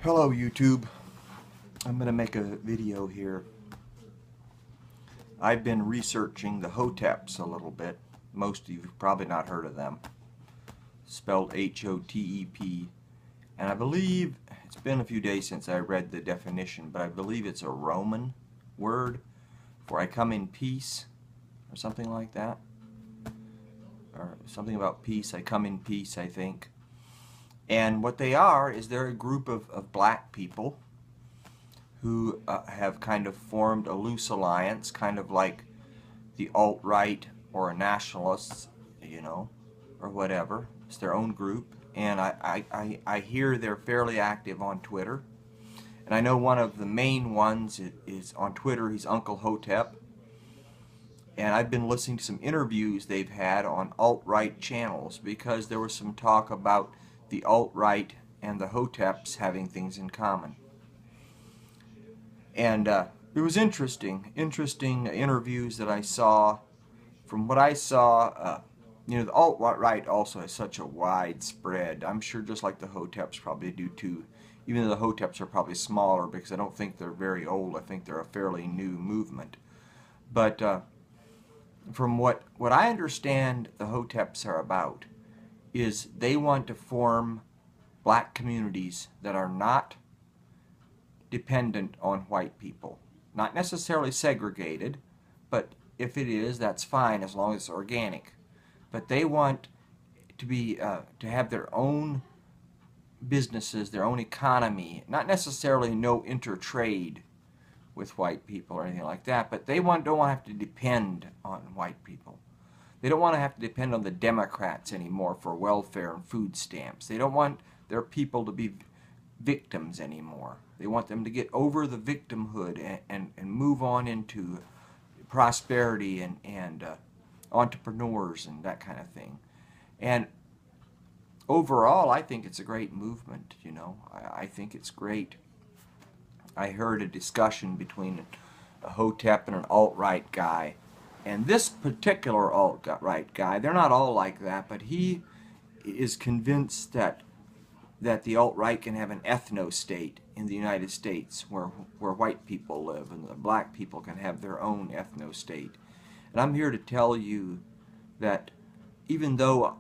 Hello YouTube. I'm going to make a video here. I've been researching the Hoteps a little bit. Most of you have probably not heard of them. Spelled H-O-T-E-P. And I believe, it's been a few days since I read the definition, but I believe it's a Roman word for I come in peace, or something like that. Or something about peace, I come in peace, I think. And what they are is they're a group of black people who have kind of formed a loose alliance, kind of like the alt-right or nationalists, you know, or whatever. It's their own group. And I hear they're fairly active on Twitter. And I know one of the main ones is on Twitter. He's Uncle Hotep. And I've been listening to some interviews they've had on alt-right channels because there was some talk about the alt-right and the Hoteps having things in common. And it was interesting interviews that I saw. From what I saw, you know, the alt-right also has such a wide spread. I'm sure just like the Hoteps probably do too, even though the Hoteps are probably smaller because I don't think they're very old. I think they're a fairly new movement. But from what I understand the Hoteps are about is they want to form black communities that are not dependent on white people. Not necessarily segregated, but if it is, that's fine as long as it's organic. But they want to be to have their own businesses, their own economy, not necessarily no intertrade with white people or anything like that, but they don't want to have to depend on white people. They don't want to have to depend on the Democrats anymore for welfare and food stamps. They don't want their people to be victims anymore. They want them to get over the victimhood and move on into prosperity and entrepreneurs and that kind of thing. And overall, I think it's a great movement, you know. I think it's great. I heard a discussion between a Hotep and an alt-right guy. And this particular alt-right guy, they're not all like that, but he is convinced that the alt-right can have an ethno-state in the United States where white people live and the black people can have their own ethno-state. And I'm here to tell you that even though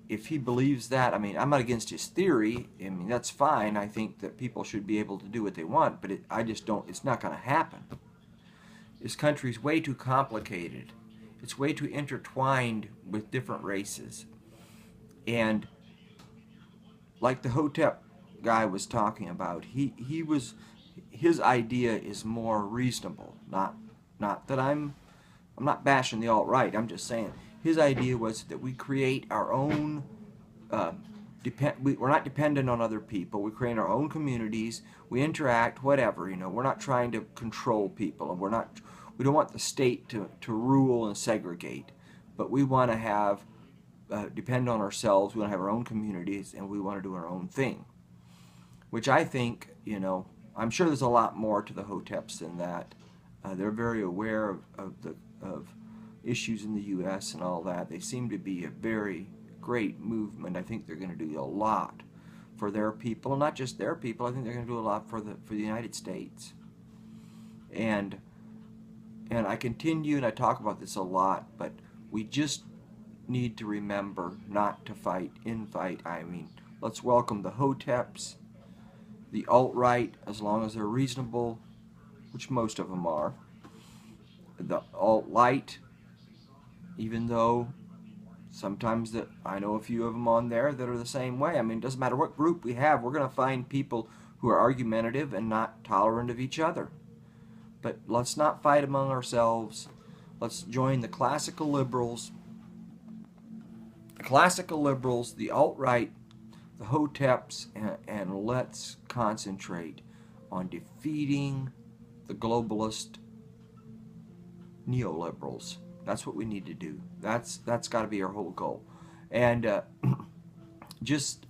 if he believes that, I mean, I'm not against his theory. I mean, that's fine. I think that people should be able to do what they want, but I just don't, it's not going to happen. This country's way too complicated. It's way too intertwined with different races. And like the Hotep guy was talking about, his idea is more reasonable. Not that I'm not bashing the alt-right. I'm just saying his idea was that we create our own we're not dependent on other people. We create our own communities. We interact, whatever, you know. We're not trying to control people, and we don't want the state to rule and segregate, but we want to have depend on ourselves. We want to have our own communities, and we want to do our own thing. Which I think, you know, I'm sure there's a lot more to the Hoteps than that. They're very aware of issues in the U.S. and all that. They seem to be a very great movement. I think they're going to do a lot for their people, not just their people. I think they're going to do a lot for the United States. And I continue and I talk about this a lot, but we just need to remember not to fight, infight. I mean, let's welcome the Hoteps, the alt-right, as long as they're reasonable, which most of them are. The alt-light, even though sometimes I know a few of them on there that are the same way. I mean, it doesn't matter what group we have, we're going to find people who are argumentative and not tolerant of each other. But let's not fight among ourselves. Let's join the classical liberals, the alt-right, the Hoteps, and let's concentrate on defeating the globalist neoliberals. That's what we need to do. That's got to be our whole goal. And just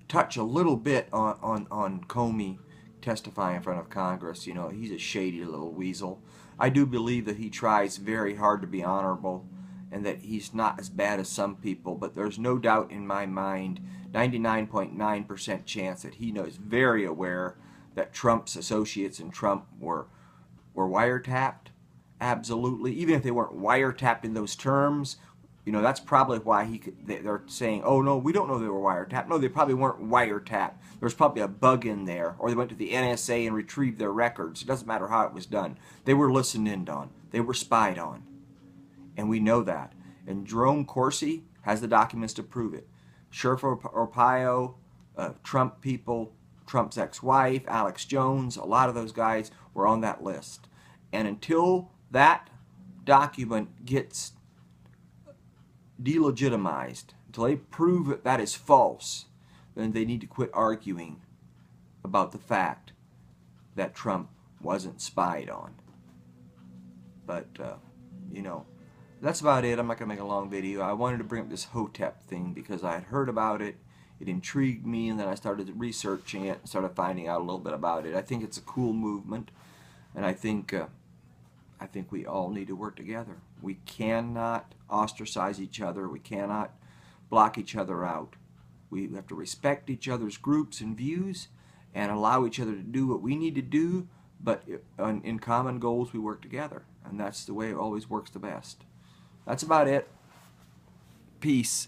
touch a little bit on Comey testifying in front of Congress. You know, he's a shady little weasel. I do believe that he tries very hard to be honorable and that he's not as bad as some people, but there's no doubt in my mind, 99.9% chance that he knows, very aware that Trump's associates and Trump were wiretapped? Absolutely. Even if they weren't wiretapped in those terms, you know, that's probably why they're saying, oh no, we don't know they were wiretapped. No, they probably weren't wiretapped. There's probably a bug in there, or they went to the NSA and retrieved their records. It doesn't matter how it was done. They were listened in on. They were spied on. And we know that. And Jerome Corsi has the documents to prove it. Sheriff Arpaio, Trump people, Trump's ex-wife, Alex Jones, a lot of those guys were on that list. And until that document gets delegitimized, until they prove that that is false, then they need to quit arguing about the fact that Trump wasn't spied on. But, you know, that's about it. I'm not going to make a long video. I wanted to bring up this Hotep thing because I had heard about it. It intrigued me, and then I started researching it and started finding out a little bit about it. I think it's a cool movement, and I think we all need to work together. We cannot ostracize each other. We cannot block each other out. We have to respect each other's groups and views and allow each other to do what we need to do, but in common goals we work together, and that's the way it always works the best. That's about it. Peace.